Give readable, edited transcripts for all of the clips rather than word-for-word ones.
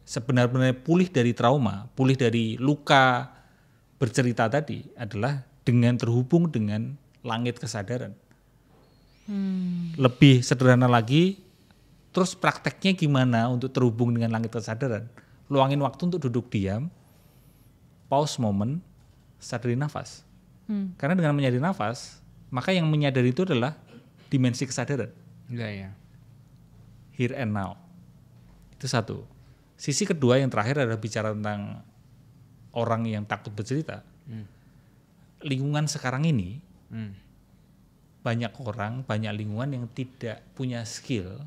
sebenarnya pulih dari trauma, pulih dari luka bercerita tadi adalah dengan terhubung dengan langit kesadaran. Lebih sederhana lagi, terus prakteknya gimana untuk terhubung dengan langit kesadaran? Luangin waktu untuk duduk diam, pause moment, sadari nafas. Karena dengan menyadari nafas, maka yang menyadari itu adalah dimensi kesadaran. Ya. Here and now. Itu satu. Sisi kedua yang terakhir adalah bicara tentang orang yang takut bercerita. Lingkungan sekarang ini, banyak orang, banyak lingkungan yang tidak punya skill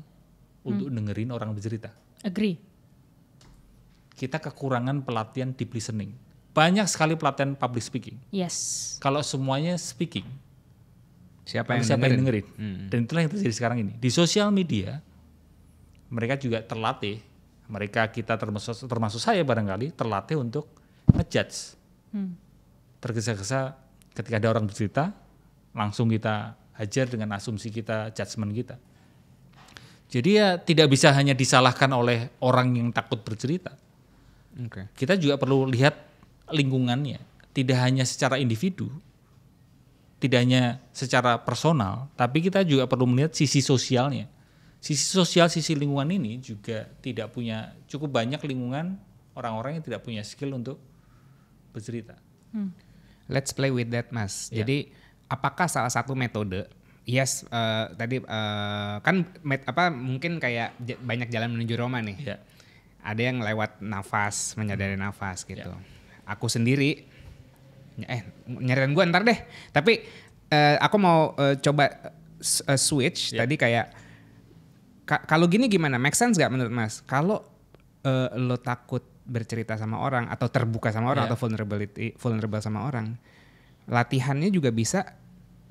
untuk dengerin orang bercerita. Agree. Kita kekurangan pelatihan deep listening. Banyak sekali pelatihan public speaking. Yes. Kalau semuanya speaking, Siapa yang dengerin? Dan itulah yang terjadi sekarang ini. Di sosial media, mereka juga terlatih, kita termasuk saya barangkali, terlatih untuk ngejudge. Tergesa-gesa ketika ada orang bercerita, langsung kita hajar dengan asumsi kita, judgement kita. Jadi ya tidak bisa hanya disalahkan oleh orang yang takut bercerita. Kita juga perlu lihat lingkungannya, tidak hanya secara individu, tidak hanya secara personal, tapi kita juga perlu melihat sisi sosialnya. Sisi sosial, sisi lingkungan ini juga tidak punya, cukup banyak lingkungan orang-orang yang tidak punya skill untuk bercerita. Let's play with that, Mas. Jadi apakah salah satu metode? Yes, tadi kan mungkin kayak banyak jalan menuju Roma nih. Ya. Ada yang lewat nafas, menyadari nafas gitu. Aku sendiri, nyariin gue ntar deh. Tapi aku mau coba switch. Tadi kayak kalau gini gimana? Make sense gak menurut Mas? Kalau lo takut bercerita sama orang atau terbuka sama orang atau vulnerable sama orang, latihannya juga bisa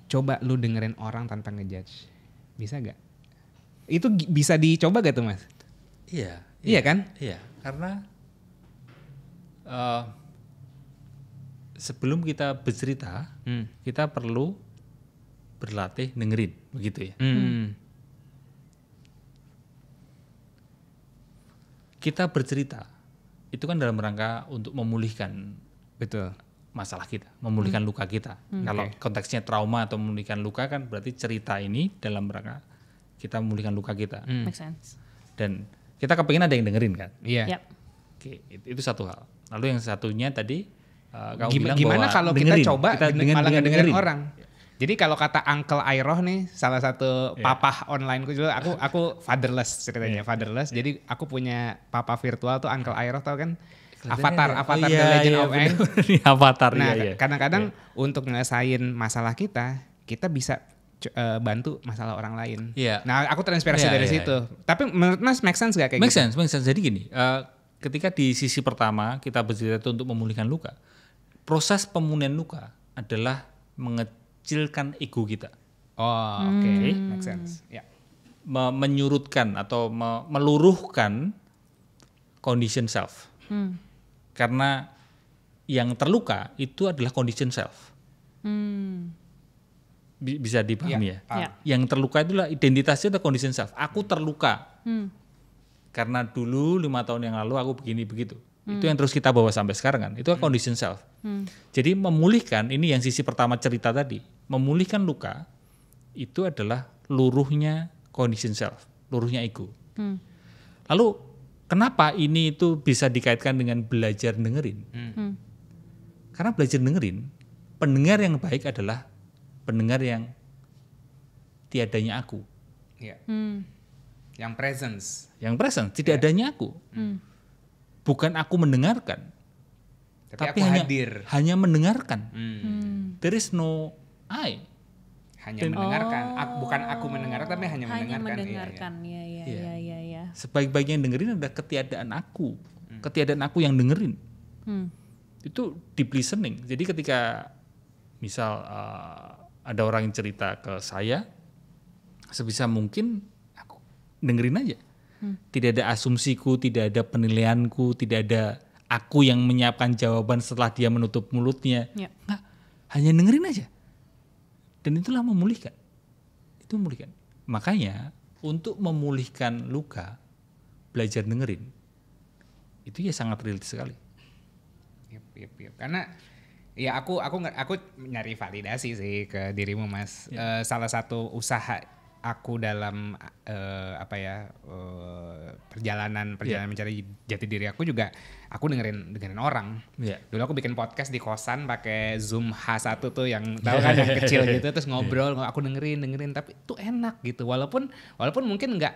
coba lu dengerin orang tanpa ngejudge. Bisa gak? Itu bisa dicoba gak tuh, Mas? Iya kan? Iya, karena sebelum kita bercerita, kita perlu berlatih dengerin, begitu ya. Kita bercerita, itu kan dalam rangka untuk memulihkan masalah kita, memulihkan luka kita. Kalau konteksnya trauma atau memulihkan luka kan berarti cerita ini dalam rangka kita memulihkan luka kita. Make sense. Dan kita kepingin ada yang dengerin kan. Iya. Oke, itu satu hal. Lalu yang satunya tadi kamu bilang gimana bahwa kalau dengerin, kita coba malah dengerin orang. Jadi kalau kata Uncle Airoh nih, salah satu papa online ku juga, aku fatherless ceritanya, fatherless. Jadi aku punya papa virtual tuh Uncle Airoh, tau kan? Avatar The Legend of Aang. Avatar. Nah, kadang-kadang untuk nyelesain masalah kita bisa bantu masalah orang lain. Nah, aku terinspirasi dari situ. Tapi menurut Mas make sense gak kayak gitu? Make sense. Jadi gini, ketika di sisi pertama kita bercerita itu untuk memulihkan luka, proses pemulihan luka adalah mengecilkan ego kita. Oke. Make sense. Ya. Menyurutkan atau meluruhkan condition self. Karena yang terluka itu adalah condition self. Bisa dipahami ya? Yang terluka itulah identitasnya adalah condition self. Aku terluka. Karena dulu 5 tahun yang lalu aku begini begitu. Itu yang terus kita bawa sampai sekarang kan. Itu condition self. Jadi memulihkan, ini yang sisi pertama cerita tadi. Memulihkan luka itu adalah luruhnya condition self, luruhnya ego. Lalu kenapa ini itu bisa dikaitkan dengan belajar dengerin? Karena belajar dengerin, pendengar yang baik adalah pendengar yang tiadanya aku. Yang presence. Yang presence, tidak adanya aku. Bukan aku mendengarkan, tapi hanya mendengarkan. There is no I. Hanya mendengarkan, bukan aku mendengarkan, tapi hanya mendengarkan. Iya. Sebaik-baiknya yang dengerin adalah ketiadaan aku. Ketiadaan aku yang dengerin. Itu deep listening. Jadi ketika misal ada orang yang cerita ke saya, sebisa mungkin aku dengerin aja. Tidak ada asumsiku, tidak ada penilaianku, tidak ada aku yang menyiapkan jawaban setelah dia menutup mulutnya. Nggak, hanya dengerin aja. Dan itulah memulihkan. Itu memulihkan. Makanya untuk memulihkan luka, belajar dengerin. itu ya sangat relate sekali. Yep. Karena ya aku nyari validasi sih ke dirimu Mas. Salah satu usaha aku dalam perjalanan mencari jati diri aku juga aku dengerin orang. Dulu aku bikin podcast di kosan pakai Zoom H1 tuh yang tahu kan yang kecil gitu, terus ngobrol, aku dengerin tapi itu enak gitu. Walaupun mungkin enggak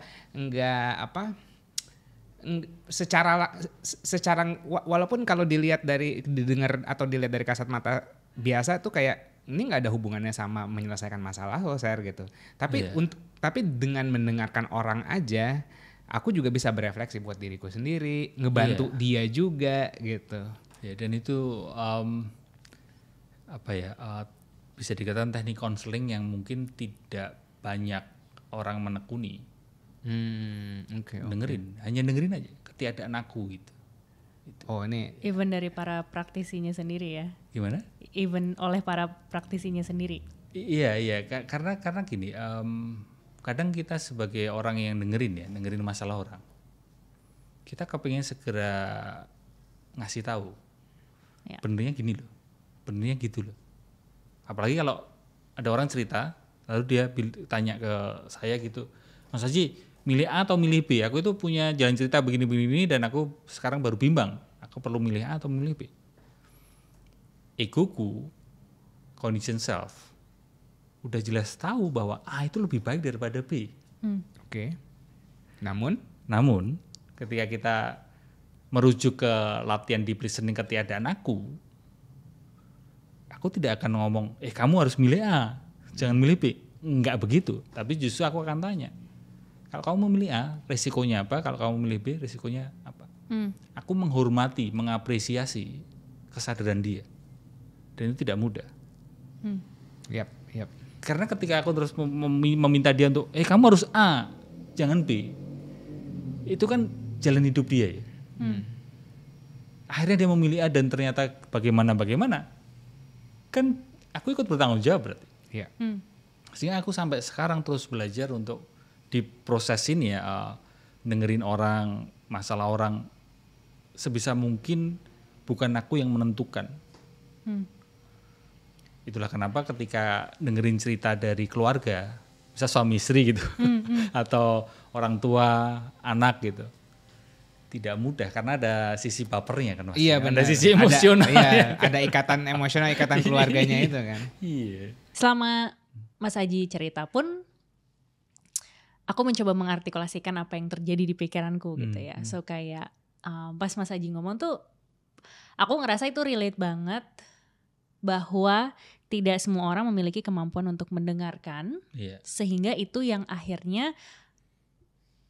secara walaupun kalau didengar atau dilihat dari kasat mata biasa tuh kayak ini nggak ada hubungannya sama menyelesaikan masalah lo share gitu. Tapi tapi dengan mendengarkan orang aja, aku juga bisa berefleksi buat diriku sendiri, ngebantu dia juga gitu. Ya, dan itu bisa dikatakan teknik konseling yang mungkin tidak banyak orang menekuni. Hanya dengerin aja ketiadaan aku gitu. Oh ini even dari para praktisinya sendiri ya. Gimana? Even oleh para praktisinya sendiri. Iya karena gini, kadang kita sebagai orang yang dengerin masalah orang, kita kepingin segera ngasih tahu, benernya gini loh, benernya gitu loh. Apalagi kalau ada orang cerita lalu dia tanya ke saya gitu, Mas Haji milih A atau milih B? Aku itu punya jalan cerita begini dan aku sekarang baru bimbang. Aku perlu milih A atau milih B? Egoku, condition self, udah jelas tahu bahwa A itu lebih baik daripada B. Oke. Namun ketika kita merujuk ke latihan deep listening ketiadaan aku tidak akan ngomong, kamu harus milih A, jangan milih B. Enggak begitu. Tapi justru aku akan tanya, kalau kamu memilih A, resikonya apa? Kalau kamu memilih B, resikonya apa? Aku menghormati, mengapresiasi kesadaran dia. Dan itu tidak mudah. Yap. Karena ketika aku terus meminta dia untuk, kamu harus A, jangan B. Itu kan jalan hidup dia ya. Akhirnya dia memilih A dan ternyata bagaimana. Kan aku ikut bertanggung jawab berarti. Iya. Sehingga aku sampai sekarang terus belajar untuk di proses ini ya, dengerin orang, masalah orang, sebisa mungkin bukan aku yang menentukan. Itulah kenapa ketika dengerin cerita dari keluarga, bisa suami istri gitu, atau orang tua, anak gitu, tidak mudah karena ada sisi bapernya kan Mas. Iya benar. Ada sisi emosional. Ada ikatan emosional, ikatan keluarganya itu kan. Iya. Selama Mas Haji cerita pun, aku mencoba mengartikulasikan apa yang terjadi di pikiranku gitu ya. So kayak pas Mas Haji ngomong tuh, aku ngerasa itu relate banget bahwa tidak semua orang memiliki kemampuan untuk mendengarkan, sehingga itu yang akhirnya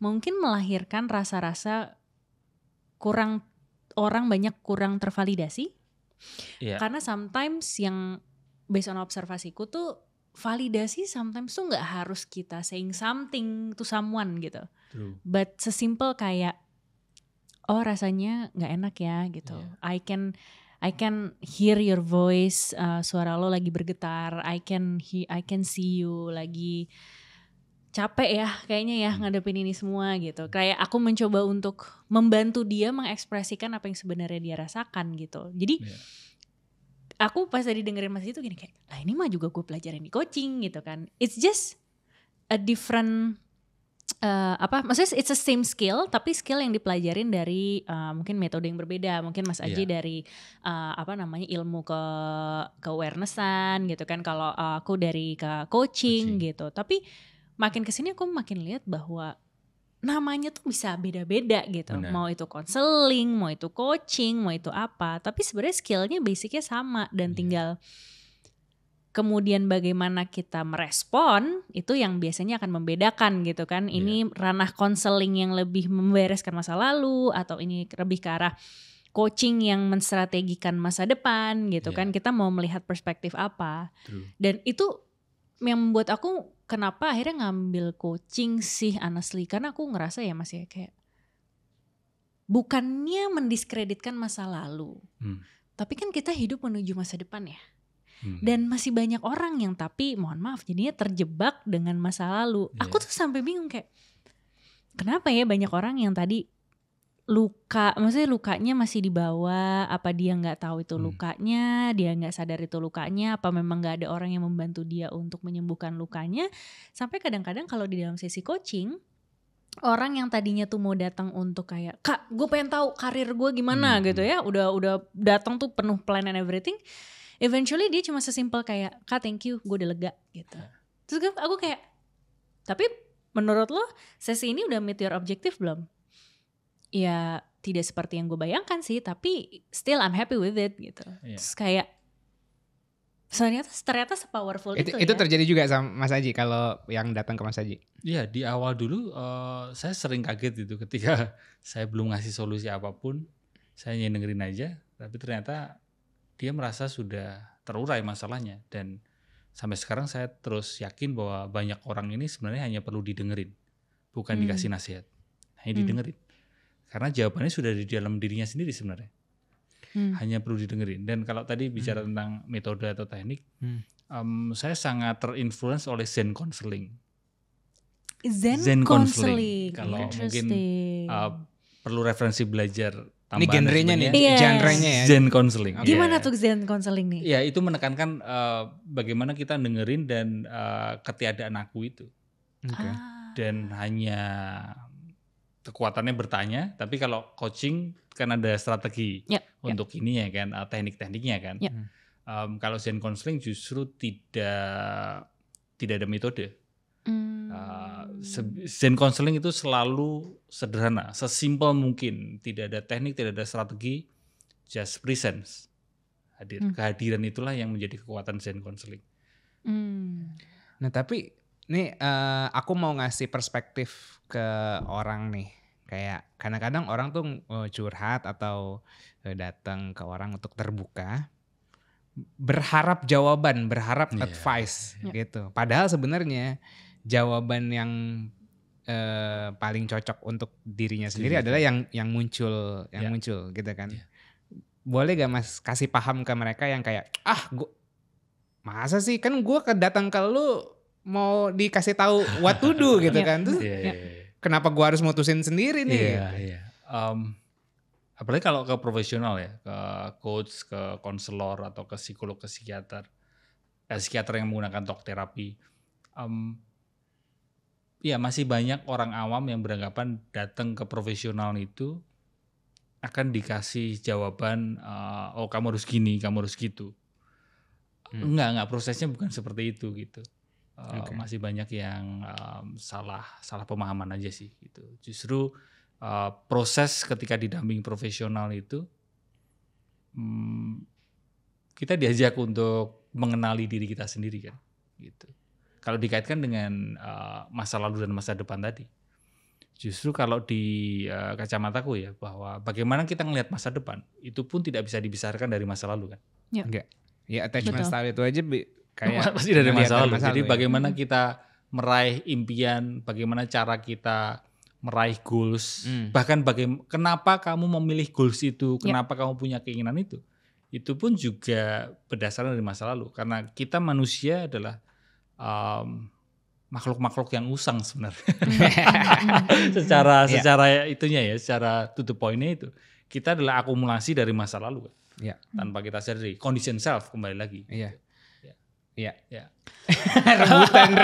mungkin melahirkan rasa-rasa orang banyak kurang tervalidasi. Karena sometimes yang based on observasiku tuh, validasi sometimes tuh nggak harus kita saying something to someone gitu. True. But sesimpel kayak, oh rasanya nggak enak ya gitu. I can hear your voice, suara lo lagi bergetar. I can see you lagi capek ya kayaknya ya ngadepin ini semua gitu. Kayak aku mencoba untuk membantu dia mengekspresikan apa yang sebenarnya dia rasakan gitu. Jadi aku pas tadi dengerin Mas itu gini kayak, lah ini mah juga gue pelajarin di coaching gitu kan. It's just a different maksudnya it's a same skill tapi skill yang dipelajarin dari mungkin metode yang berbeda. Mungkin Mas Aji dari ilmu ke awareness-an gitu kan. Kalau aku dari ke coaching gitu. Tapi makin kesini aku makin lihat bahwa namanya tuh bisa beda-beda gitu. Benar. Mau itu counseling, mau itu coaching, mau itu apa. Tapi sebenarnya skillnya basicnya sama dan tinggal kemudian bagaimana kita merespon itu yang biasanya akan membedakan gitu kan. Ini ranah counseling yang lebih membereskan masa lalu atau ini lebih ke arah coaching yang menstrategikan masa depan gitu kan. Kita mau melihat perspektif apa. True. Dan itu yang membuat aku kenapa akhirnya ngambil coaching sih honestly. Karena aku ngerasa ya Mas ya kayak bukannya mendiskreditkan masa lalu. Tapi kan kita hidup menuju masa depan ya. Dan masih banyak orang yang tapi mohon maaf jadinya terjebak dengan masa lalu. Aku tuh sampai bingung kayak kenapa ya banyak orang yang tadi luka, maksudnya lukanya masih di bawah, apa dia nggak tahu itu lukanya, dia nggak sadar itu lukanya, apa memang nggak ada orang yang membantu dia untuk menyembuhkan lukanya. Sampai kadang-kadang kalau di dalam sesi coaching, orang yang tadinya tuh mau datang untuk kayak, Kak, gue pengen tahu karir gue gimana gitu ya, udah datang tuh penuh plan and everything. Eventually dia cuma sesimpel kayak, Kak, thank you, gue udah lega gitu. Terus aku kayak, tapi menurut lo sesi ini udah meet your objective belum? Ya tidak seperti yang gue bayangkan sih, tapi still I'm happy with it gitu. Terus kayak ternyata sepowerful itu ya. Itu terjadi juga sama Mas Aji kalau yang datang ke Mas Aji? Iya, di awal dulu saya sering kaget itu ketika saya belum ngasih solusi apapun, saya hanya dengerin aja, tapi ternyata dia merasa sudah terurai masalahnya. Dan sampai sekarang saya terus yakin bahwa banyak orang ini sebenarnya hanya perlu didengerin, bukan dikasih nasihat, hanya didengerin. Karena jawabannya sudah di dalam dirinya sendiri sebenarnya. Hanya perlu didengerin. Dan kalau tadi bicara tentang metode atau teknik, saya sangat terinfluence oleh Zen counseling. Zen counseling. Kalau mungkin perlu referensi belajar tambahan. Ini genrenya nih, genrenya ya. Zen counseling. Gimana tuh Zen counseling nih? Ya itu menekankan bagaimana kita dengerin dan ketiadaan aku itu. Dan hanya kekuatannya bertanya, tapi kalau coaching kan ada strategi untuk ini ya kan, teknik-tekniknya kan. Kalau Zen counseling justru tidak ada metode. Zen counseling itu selalu sederhana, sesimpel mungkin, tidak ada teknik, tidak ada strategi, just presence, hadir. Kehadiran itulah yang menjadi kekuatan Zen counseling. Nah tapi nih aku mau ngasih perspektif ke orang nih, kayak kadang-kadang orang tuh curhat atau datang ke orang untuk terbuka, berharap jawaban, berharap advice gitu. Padahal sebenarnya jawaban yang paling cocok untuk dirinya sendiri adalah yang muncul, muncul gitu kan. Boleh gak Mas kasih paham ke mereka yang kayak masa sih kan gue datang ke lu mau dikasih tahu what to do gitu kan. Terus kenapa gue harus mutusin sendiri nih? Apalagi kalau ke profesional ya, ke coach, ke konselor atau ke psikolog, ke psikiater. Psikiater yang menggunakan talk terapi. Ya masih banyak orang awam yang beranggapan datang ke profesional itu akan dikasih jawaban, oh kamu harus gini, kamu harus gitu. Enggak, prosesnya bukan seperti itu gitu. Masih banyak yang salah pemahaman aja sih gitu. Justru proses ketika didampingi profesional itu kita diajak untuk mengenali diri kita sendiri kan gitu. Kalau dikaitkan dengan masa lalu dan masa depan tadi, justru kalau di kacamataku ya, bahwa bagaimana kita ngelihat masa depan itu pun tidak bisa dibesarkan dari masa lalu kan. Enggak. Ya attachment style itu aja kayak pasti dari masa lalu. Jadi bagaimana kita meraih impian, bagaimana cara kita meraih goals, bahkan kenapa kamu memilih goals itu, kenapa kamu punya keinginan itu pun juga berdasarkan dari masa lalu. Karena kita manusia adalah makhluk-makhluk yang usang sebenarnya. secara itunya ya, secara to the point-nya itu. Kita adalah akumulasi dari masa lalu kan. Tanpa kita sadari, condition self kembali lagi. Iya.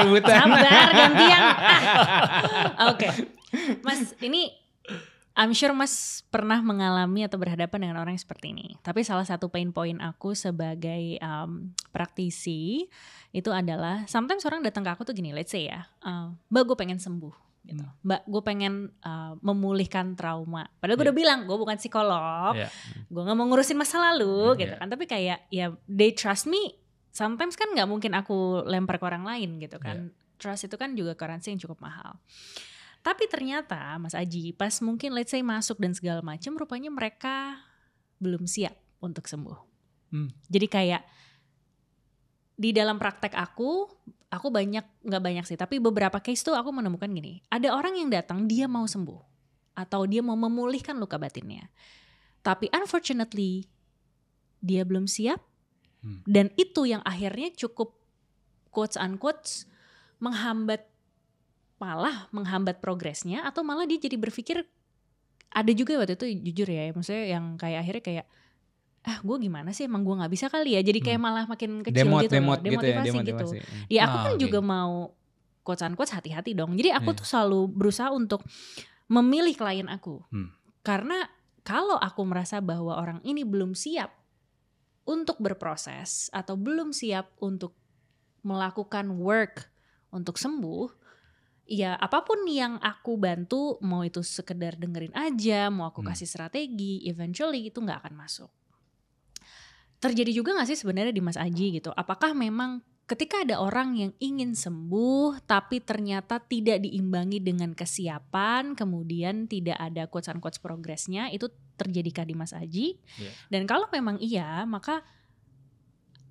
rebutan. Sabar gantian. Oke. Mas, ini I'm sure Mas pernah mengalami atau berhadapan dengan orang yang seperti ini. Tapi salah satu pain point aku sebagai praktisi itu adalah sometimes orang datang ke aku tuh gini, let's say ya, Mbak gue pengen sembuh gitu. Mbak gue pengen memulihkan trauma. Padahal gue udah bilang gue bukan psikolog, gue gak mau ngurusin masa lalu gitu kan. Tapi kayak ya they trust me. Sometimes kan gak mungkin aku lempar ke orang lain gitu kan. Trust itu kan juga currency yang cukup mahal. Tapi ternyata Mas Aji pas mungkin let's say masuk dan segala macam, rupanya mereka belum siap untuk sembuh. Jadi kayak di dalam praktek aku nggak banyak sih, tapi beberapa case tuh aku menemukan gini, ada orang yang datang dia mau sembuh atau dia mau memulihkan luka batinnya, tapi unfortunately dia belum siap, dan itu yang akhirnya cukup quotes unquotes menghambat progresnya, atau malah dia jadi berpikir ada juga waktu itu jujur ya, maksudnya yang kayak akhirnya kayak gue gimana sih, emang gue nggak bisa kali ya, jadi kayak malah makin kecil gitu loh, demotivasi gitu. Ya aku kan juga mau quotes unquote hati-hati dong. Jadi aku tuh selalu berusaha untuk memilih klien aku. Karena kalau aku merasa bahwa orang ini belum siap untuk berproses atau belum siap untuk melakukan work untuk sembuh, ya apapun yang aku bantu, mau itu sekedar dengerin aja, mau aku kasih strategi, eventually itu gak akan masuk. Terjadi juga gak sih sebenarnya di Mas Aji gitu? Apakah memang ketika ada orang yang ingin sembuh tapi ternyata tidak diimbangi dengan kesiapan, kemudian tidak ada quotes-unquotes progresnya, itu terjadikah di Mas Aji? Dan kalau memang iya, maka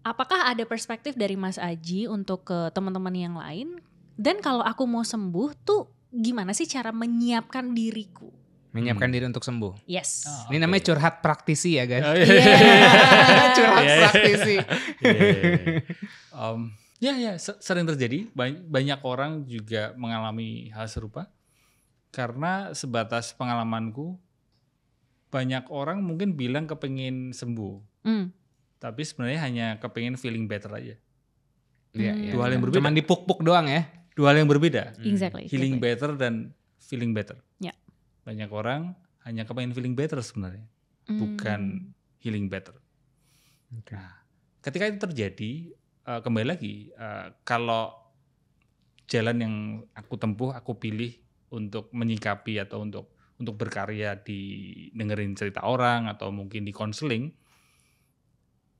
apakah ada perspektif dari Mas Aji untuk ke teman-teman yang lain? Dan kalau aku mau sembuh tuh gimana sih cara menyiapkan diriku? Menyiapkan diri untuk sembuh. Yes. Ini namanya curhat praktisi ya guys. Curhat praktisi. Sering terjadi. Banyak orang juga mengalami hal serupa. Karena sebatas pengalamanku, banyak orang mungkin bilang kepengin sembuh. Tapi sebenarnya hanya kepengin feeling better aja. Dua hal yang berbeda. Cuman dipuk-puk doang ya. Dua hal yang berbeda. Exactly. Healing better dan feeling better. Ya. Banyak orang hanya kepengen feeling better sebenarnya, bukan healing better. Nah, ketika itu terjadi, kembali lagi, kalau jalan yang aku tempuh, aku pilih untuk menyikapi atau untuk berkarya di dengerin cerita orang atau mungkin di konseling,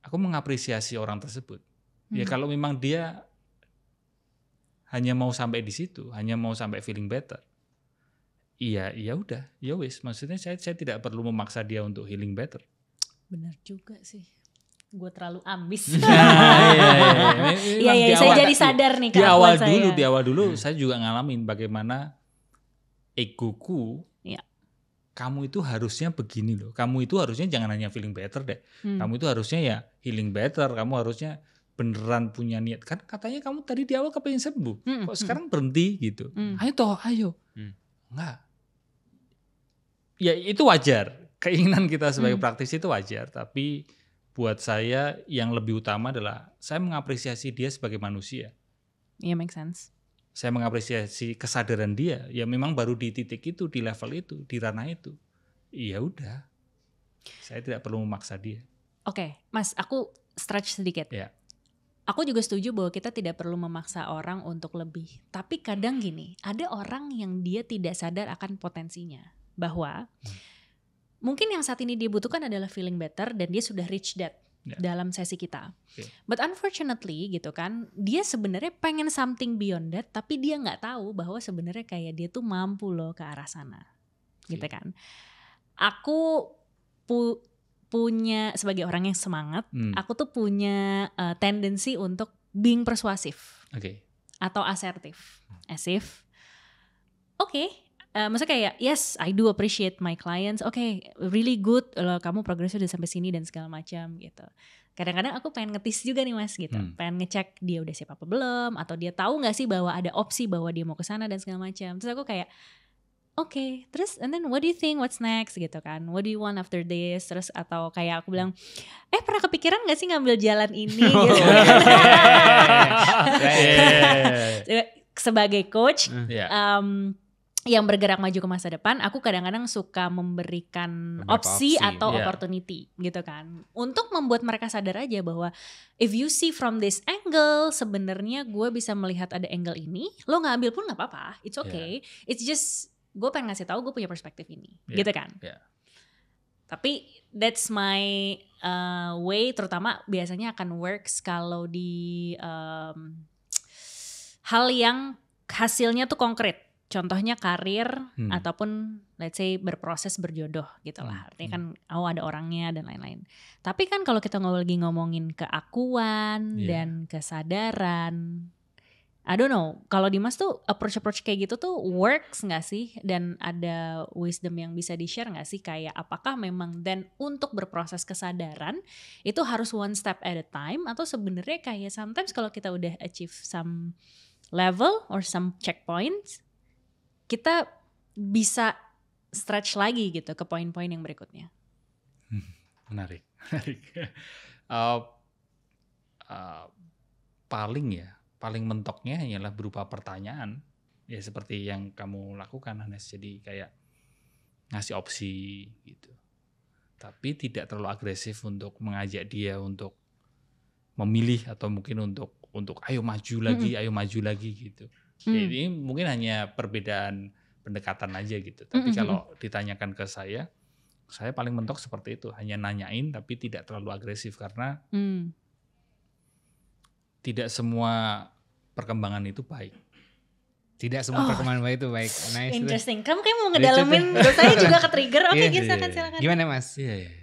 aku mengapresiasi orang tersebut. Ya kalau memang dia hanya mau sampai di situ, hanya mau sampai feeling better, iya udah, ya wis. Maksudnya saya tidak perlu memaksa dia untuk healing better. Benar juga sih. Gue terlalu ambis. Iya, saya jadi sadar nih di awal dulu saya juga ngalamin bagaimana egoku. Kamu itu harusnya begini loh. Kamu itu harusnya jangan hanya feeling better deh. Kamu itu harusnya ya healing better. Kamu harusnya beneran punya niat. Kan katanya kamu tadi di awal kepengen sembuh. Kok sekarang berhenti gitu. Ayo. Enggak. Ya itu wajar. Keinginan kita sebagai praktisi itu wajar. Tapi buat saya yang lebih utama adalah saya mengapresiasi dia sebagai manusia. Iya, make sense. Saya mengapresiasi kesadaran dia. Ya memang baru di titik itu, di level itu, di ranah itu. Ya udah. Saya tidak perlu memaksa dia. Oke, Mas, aku stretch sedikit. Ya. Aku juga setuju bahwa kita tidak perlu memaksa orang untuk lebih. Tapi kadang gini, ada orang yang dia tidak sadar akan potensinya. Bahwa mungkin yang saat ini dia butuhkan adalah feeling better dan dia sudah reach that dalam sesi kita. But unfortunately gitu kan, dia sebenarnya pengen something beyond that, tapi dia nggak tahu bahwa sebenarnya kayak dia tuh mampu loh ke arah sana. Gitu kan. Aku punya, sebagai orang yang semangat, aku tuh punya tendensi untuk being persuasif. Atau asertif. As if, maksudnya kayak yes, I do appreciate my clients. Really good, kamu progresnya udah sampai sini dan segala macam gitu. Kadang-kadang aku pengen ngetis juga nih Mas gitu. Pengen ngecek dia udah siap apa belum, atau dia tahu nggak sih bahwa ada opsi bahwa dia mau ke sana dan segala macam. Terus aku kayak terus and then what do you think, what's next gitu kan, what do you want after this, terus atau kayak aku bilang pernah kepikiran gak sih ngambil jalan ini gitu. Sebagai coach yang bergerak maju ke masa depan, aku kadang-kadang suka memberikan opsi atau opportunity gitu kan, untuk membuat mereka sadar aja bahwa if you see from this angle, sebenarnya gue bisa melihat ada angle ini, lo nggak ambil pun nggak apa-apa, it's okay. It's just gue pengen ngasih tahu gue punya perspektif ini, gitu kan. Tapi that's my way, terutama biasanya akan works kalau di hal yang hasilnya tuh konkret. Contohnya karir ataupun let's say berproses berjodoh gitu lah. Artinya kan ada orangnya dan lain-lain. Tapi kan kalau kita lagi ngomongin keakuan dan kesadaran, I don't know, kalau Dimas tuh approach kayak gitu tuh works gak sih? Dan ada wisdom yang bisa di-share gak sih? Kayak apakah memang dan untuk berproses kesadaran itu harus one step at a time, atau sebenarnya kayak sometimes kalau kita udah achieve some level or some checkpoints, kita bisa stretch lagi gitu ke poin-poin yang berikutnya. Menarik. Paling mentoknya hanyalah berupa pertanyaan, ya seperti yang kamu lakukan, Hanes. Jadi kayak ngasih opsi gitu, tapi tidak terlalu agresif untuk mengajak dia untuk memilih atau mungkin untuk ayo maju lagi gitu. Ini mungkin hanya perbedaan pendekatan aja gitu. Tapi kalau ditanyakan ke saya paling mentok seperti itu, hanya nanyain tapi tidak terlalu agresif karena tidak semua perkembangan itu baik. Tidak semua perkembangan baik itu baik. Nice. Interesting. Kamu kayak mau ngedalamin, saya juga ke trigger. Oke, silakan. Gimana Mas? Iya.